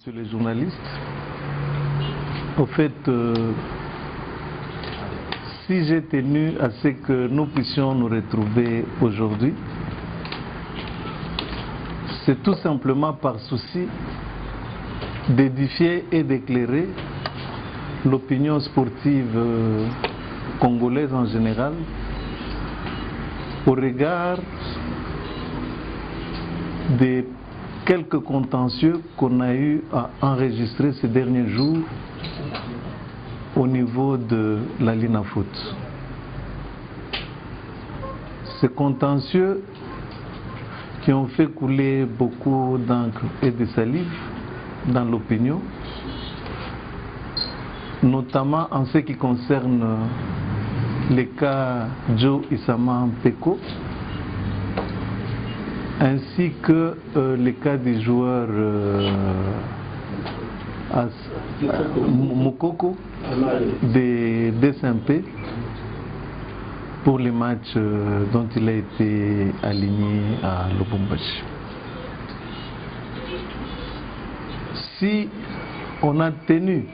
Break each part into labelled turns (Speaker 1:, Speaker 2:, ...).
Speaker 1: Messieurs les journalistes, au fait, si j'ai tenu à ce que nous puissions nous retrouver aujourd'hui, c'est tout simplement par souci d'édifier et d'éclairer l'opinion sportive congolaise en général au regard des quelques contentieux qu'on a eu à enregistrer ces derniers jours au niveau de la Linafoot. Ces contentieux qui ont fait couler beaucoup d'encre et de salive dans l'opinion, notamment en ce qui concerne les cas Joe Issama Peko, ainsi que les cas des joueurs Mokoko des SMP pour les matchs dont il a été aligné à Lubumbashi. Si on a tenu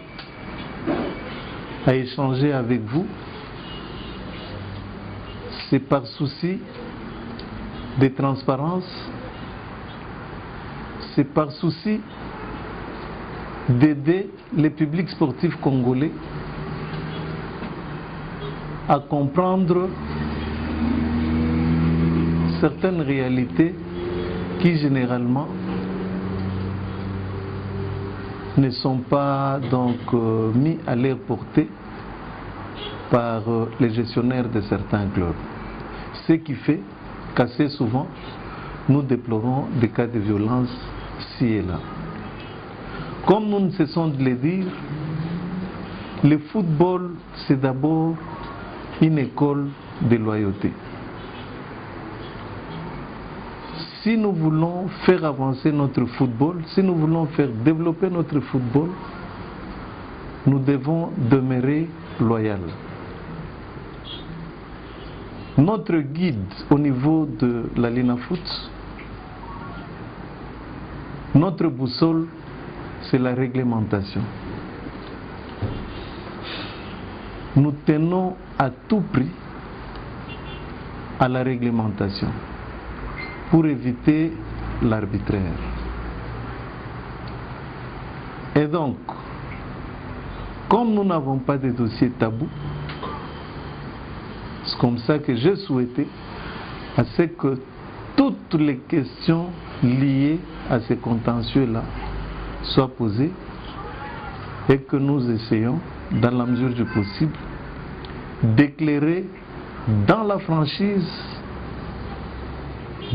Speaker 1: à échanger avec vous, c'est par souci de transparence, c'est par souci d'aider les publics sportifs congolais à comprendre certaines réalités qui généralement ne sont pas donc mis à leur portée par les gestionnaires de certains clubs. Ce qui fait qu'assez souvent, nous déplorons des cas de violence ci et là. Comme nous ne cessons de le dire, le football, c'est d'abord une école de loyauté. Si nous voulons faire avancer notre football, si nous voulons faire développer notre football, nous devons demeurer loyaux. Notre guide au niveau de la Linafoot, notre boussole, c'est la réglementation. Nous tenons à tout prix à la réglementation pour éviter l'arbitraire. Et donc, comme nous n'avons pas de dossier tabou, c'est comme ça que j'ai souhaité à ce que toutes les questions liées à ces contentieux-là soient posées et que nous essayons, dans la mesure du possible, d'éclairer dans la franchise,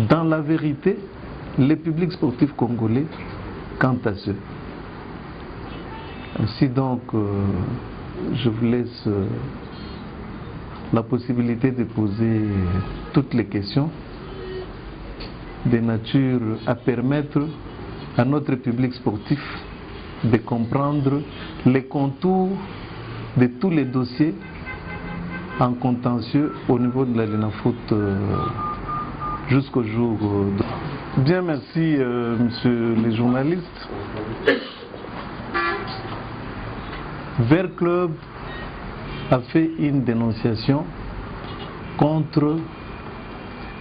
Speaker 1: dans la vérité, les publics sportifs congolais quant à ceux. Ainsi donc, je vous laisse la possibilité de poser toutes les questions de nature à permettre à notre public sportif de comprendre les contours de tous les dossiers en contentieux au niveau de la Linafoot jusqu'au jour de... Bien, merci monsieur les journalistes. Vert Club a fait une dénonciation contre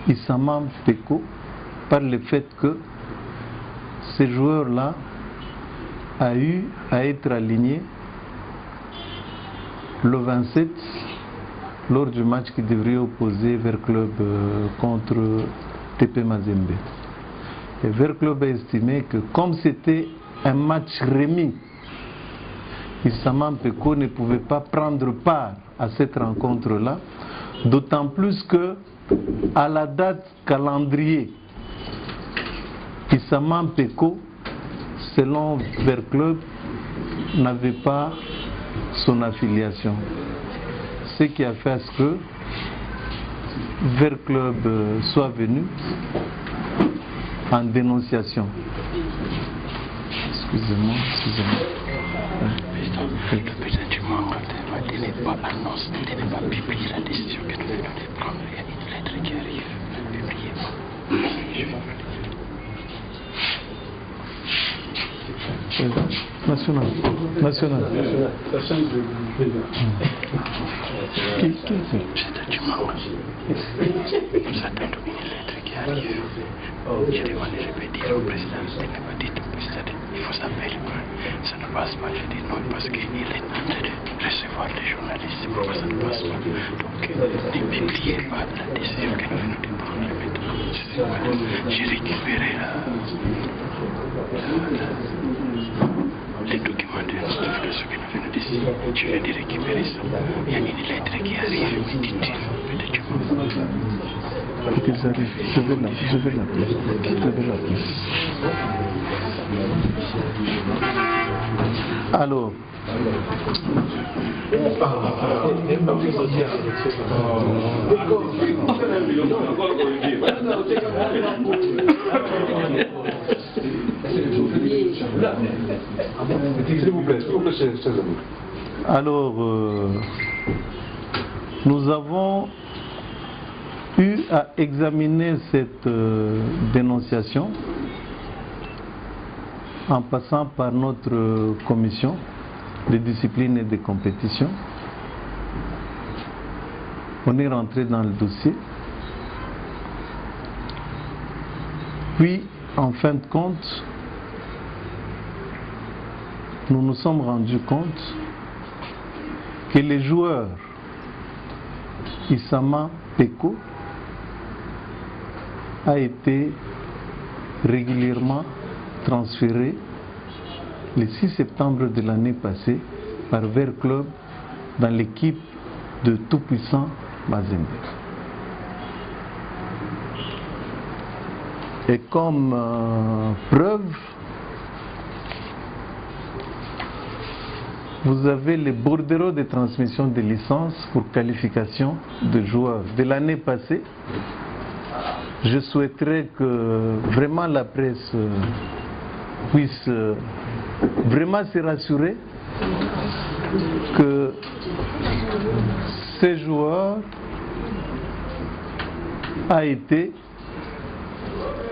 Speaker 1: Issama Peko par le fait que ces joueurs-là a eu à être alignés le 27 lors du match qui devrait opposer Vert Club contre TP Mazembe. Et Vert Club a estimé que comme c'était un match remis, Issama Peko ne pouvait pas prendre part à cette rencontre-là, d'autant plus que à la date calendrier, Issama Peko, selon Vert Club, n'avait pas son affiliation. Ce qui a fait à ce que Vert Club soit venu en dénonciation. Excusez-moi.
Speaker 2: Le président du monde de ne pas annoncer, de ne pas publier la décision que nous venons de prendre. Il y a une lettre qui arrive. Ne publiez pas.
Speaker 1: National. National. Qui c'est?
Speaker 2: C'est du moment. Nous attendons une lettre qui arrive. J'ai demandé, je vais dire au président, il m'a pas dit au président, il faut s'appeler. Ça ne passe pas. J'ai dit non parce qu'il est en train de recevoir les journalistes. Pourquoi ça ne passe pas? Donc, ne publiez pas la décision que nous venons de prendre maintenant. J'ai récupéré les documents de notification que nous venons d'ici. Je viens de récupérer ça. Il y a une lettre qui arrive, me dit-il, le document.
Speaker 1: Qu'ils arrivent. Je vais l'appeler. Alors.
Speaker 3: S'il vous plaît, chers amis.
Speaker 1: Alors, nous avons eu à examiner cette dénonciation en passant par notre commission de discipline et de compétition. On est rentré dans le dossier. Puis, en fin de compte, nous nous sommes rendus compte que les joueurs Issama Peko a été régulièrement transféré le 6 septembre de l'année passée par Vert Club dans l'équipe de tout-puissant Mazembe. Et comme preuve, vous avez les bordereaux de transmission de licences pour qualification de joueurs de l'année passée. Je souhaiterais que vraiment la presse puisse vraiment se rassurer que ces joueurs a été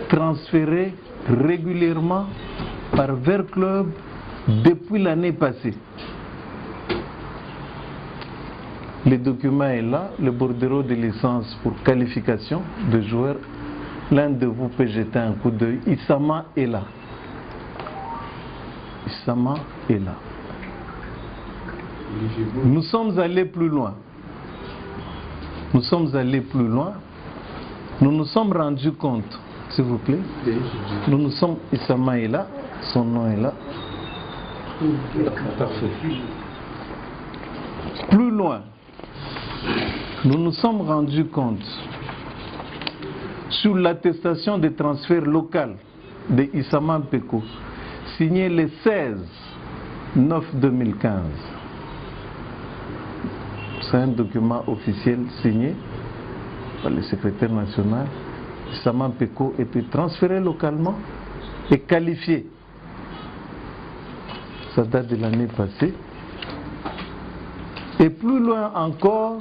Speaker 1: transféré régulièrement par Vert Club depuis l'année passée. Le document est là, le bordereau de licence pour qualification de joueurs. L'un de vous peut jeter un coup d'œil. Issama est là. Issama est là. Nous sommes allés plus loin. Nous sommes allés plus loin. Nous nous sommes rendus compte, s'il vous plaît. Issama est là. Son nom est là. Parfait. Plus loin. Nous nous sommes rendus compte sur l'attestation de transfert local de Issama Peko, signée le 16/9/2015. C'est un document officiel signé par le secrétaire national. Issama Peko était transféré localement et qualifié. Ça date de l'année passée. Et plus loin encore,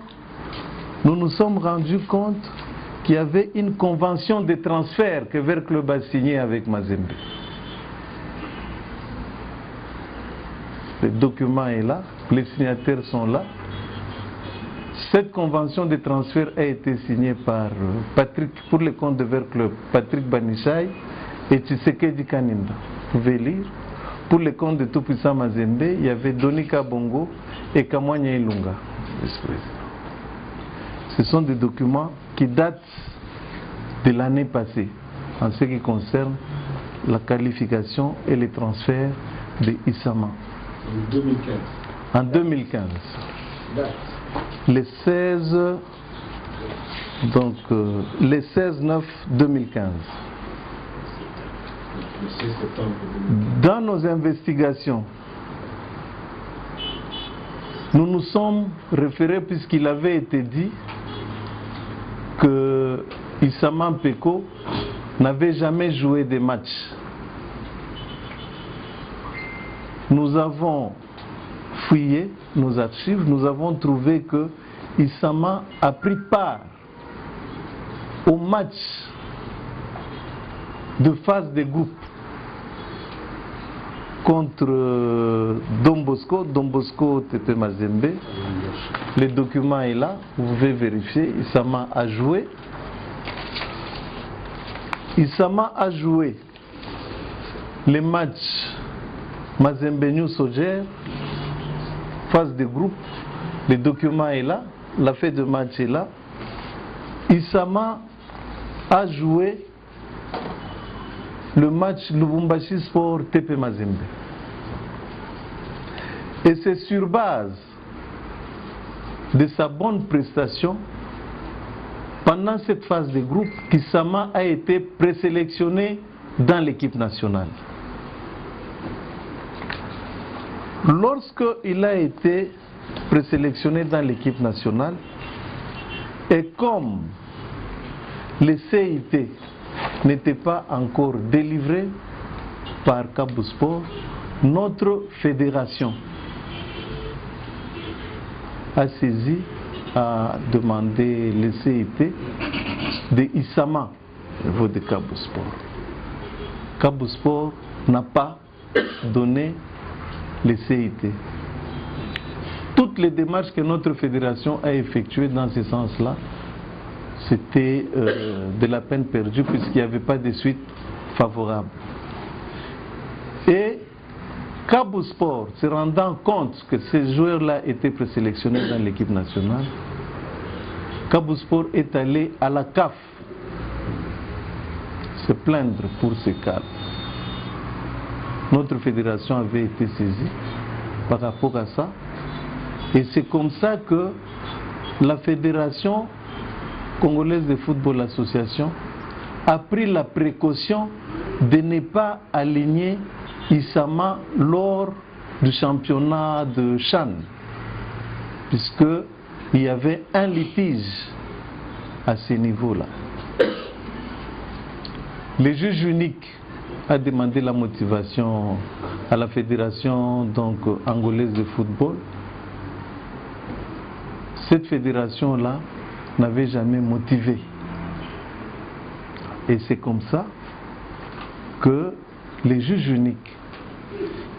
Speaker 1: nous nous sommes rendus compte qu'il y avait une convention de transfert que Vert Club a signée avec Mazembe. Le document est là, les signataires sont là. Cette convention de transfert a été signée par Patrick, pour le compte de Vert Club, Patrick Banichai et Tshisekedi Kanimba. Vous pouvez lire. Pour le compte de Tout-Puissant Mazembe, il y avait Donika Bongo et Kamwanya Ilunga. Ce sont des documents qui datent de l'année passée en ce qui concerne la qualification et les transferts de Issama.
Speaker 3: En 2015.
Speaker 1: En 2015. Le 16, donc le 16/9/2015. Dans nos investigations, nous nous sommes référés, puisqu'il avait été dit que Issama Peko n'avait jamais joué de match. Nous avons fouillé nos archives, nous avons trouvé que Issama a pris part au match de phase de groupe contre Don Bosco TP Mazembe. Le document est là, vous pouvez vérifier. Issama a joué. Issama a joué les matchs Mazembe New Soldier, phase de groupe. Le document est là, la feuille de match est là. Issama a joué le match Lubumbashi Sport TP Mazembe. Et c'est sur base de sa bonne prestation pendant cette phase de groupe qu'Issama a été présélectionné dans l'équipe nationale. Lorsqu'il a été présélectionné dans l'équipe nationale, et comme le CIT n'était pas encore délivré par Kabou Sport, notre fédération a saisi, a demandé le CIT de Issama au niveau de Kabou Sport. Kabou Sport n'a pas donné le CIT. Toutes les démarches que notre fédération a effectuées dans ce sens-là, c'était de la peine perdue puisqu'il n'y avait pas de suite favorable. Et Kabou Sport, se rendant compte que ces joueurs-là étaient présélectionnés dans l'équipe nationale, Kabou Sport est allé à la CAF se plaindre pour ce cas. Notre fédération avait été saisie par rapport à ça. Et c'est comme ça que la Fédération congolaise de football association a pris la précaution de ne pas aligner Issama lors du championnat de Chan, puisqu'il y avait un litige à ce niveau-là. Le juge unique a demandé la motivation à la fédération angolaise de football. Cette fédération-là n'avait jamais motivé. Et c'est comme ça que les juges uniques,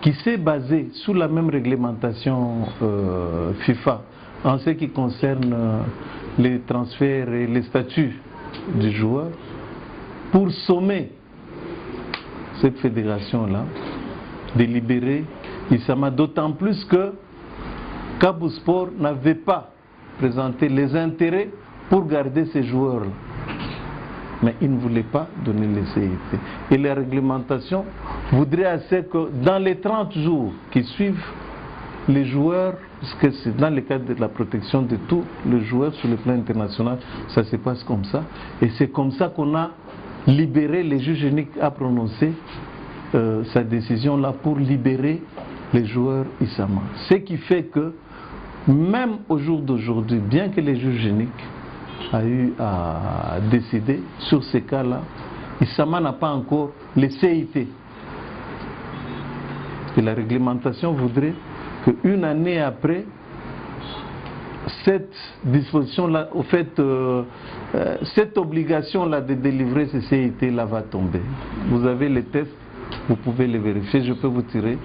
Speaker 1: qui s'est basé sous la même réglementation FIFA en ce qui concerne les transferts et les statuts du joueur, pour sommer cette fédération-là de libérer Issama, d'autant plus que Kabou Sport n'avait pas présenté les intérêts pour garder ces joueurs-là. Mais il ne voulait pas donner les CIT. Et la réglementation voudrait assez que dans les 30 jours qui suivent, les joueurs, parce que c'est dans le cadre de la protection de tous les joueurs sur le plan international, ça se passe comme ça. Et c'est comme ça qu'on a libéré, les juges uniques a prononcé sa décision là pour libérer les joueurs Issama. Ce qui fait que même au jour d'aujourd'hui, bien que les juges uniques a eu à décider sur ces cas-là, Issama n'a pas encore les CIT. Et la réglementation voudrait qu'une année après, cette disposition-là, au fait, cette obligation-là de délivrer ces CIT-là va tomber. Vous avez les tests, vous pouvez les vérifier. Je peux vous tirer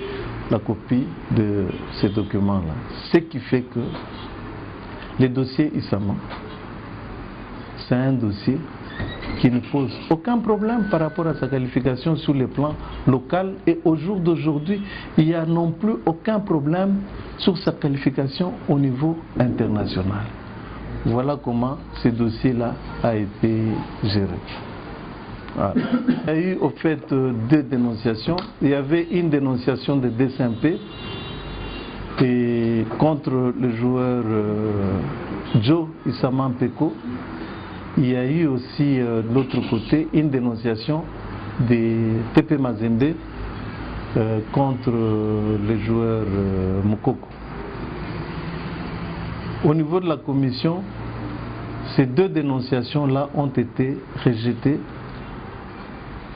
Speaker 1: la copie de ces documents-là. Ce qui fait que le dossier Issama, c'est un dossier qui ne pose aucun problème par rapport à sa qualification sur le plan local, et au jour d'aujourd'hui, il n'y a non plus aucun problème sur sa qualification au niveau international. Voilà comment ce dossier-là a été géré. Voilà. Il y a eu au fait deux dénonciations. Il y avait une dénonciation de DSMP et contre le joueur Joe Issama Mpeko. Il y a eu aussi de l'autre côté une dénonciation des TP Mazembe contre le joueur Mukoko. Au niveau de la commission, ces deux dénonciations-là ont été rejetées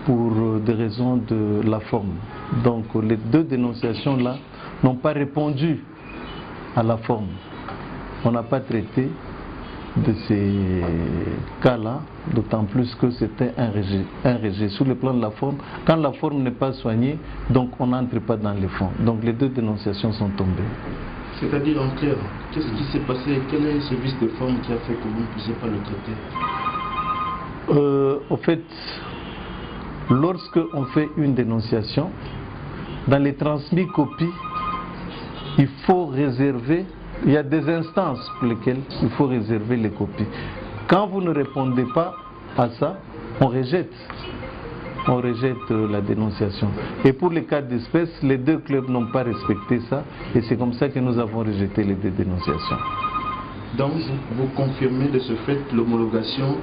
Speaker 1: pour des raisons de la forme. Donc les deux dénonciations-là n'ont pas répondu à la forme. On n'a pas traité de ces cas-là d'autant plus que c'était un rejet. Sur le plan de la forme, quand la forme n'est pas soignée, donc on n'entre pas dans les fonds. Donc les deux dénonciations sont tombées.
Speaker 4: C'est-à-dire en clair, qu'est-ce qui s'est passé? Quel est ce vice de forme qui a fait que vous ne puissiez pas le traiter?
Speaker 1: Au fait, lorsque on fait une dénonciation, dans les transmis copies, il faut réserver, il y a des instances pour lesquelles il faut réserver les copies. Quand vous ne répondez pas à ça, on rejette la dénonciation. Et pour les cas d'espèce, les deux clubs n'ont pas respecté ça et c'est comme ça que nous avons rejeté les deux dénonciations.
Speaker 4: Donc vous confirmez de ce fait l'homologation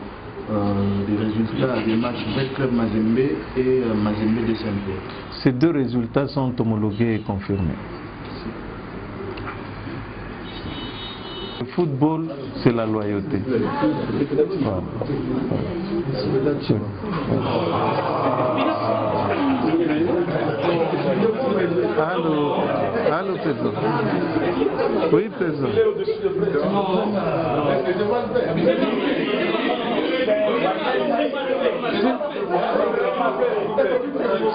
Speaker 4: des résultats des matchs Bête Club Mazembe et Mazembe DSMP.
Speaker 1: Ces deux résultats sont homologués et confirmés. Le football, c'est la loyauté. Voilà. Allô, président. Oui, président.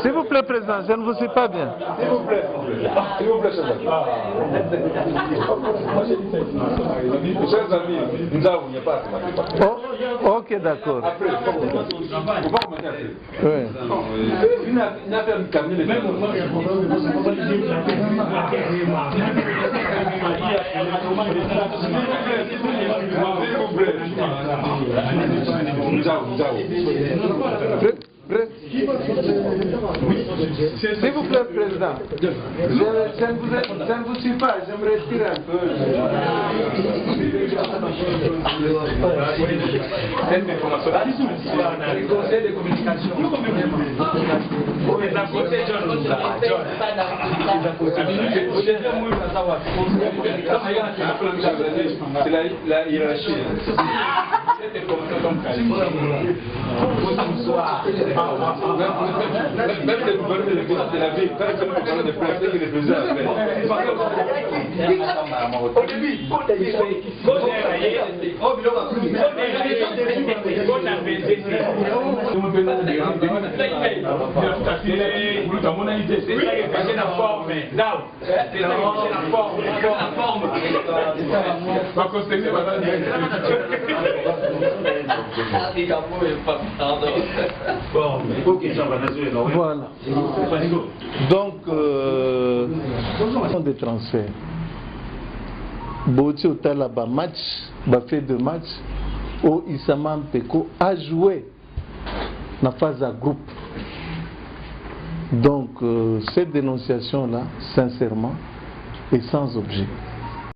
Speaker 1: S'il vous plaît, président, je ne vous suis pas bien.
Speaker 3: S'il vous plaît, chers amis, nous avons, il n'y a pas à
Speaker 1: Oh, ok, d'accord.
Speaker 3: Après, on va commencer après.
Speaker 1: Oui.
Speaker 3: Une affaire de cabinet,
Speaker 1: S'il vous plaît, président, je ne vous suis pas, je me retire un peu.
Speaker 2: Conseil de communication.
Speaker 3: c'est la hiérarchie. Même les gouverneurs de la ville, quand ils sont en train de placer les présidents
Speaker 1: Voilà. Donc, des transferts. Boti Otalaba match, fait de match, où Issama Mpeko a joué dans la phase à groupe. Donc, cette dénonciation-là, sincèrement, est sans objet.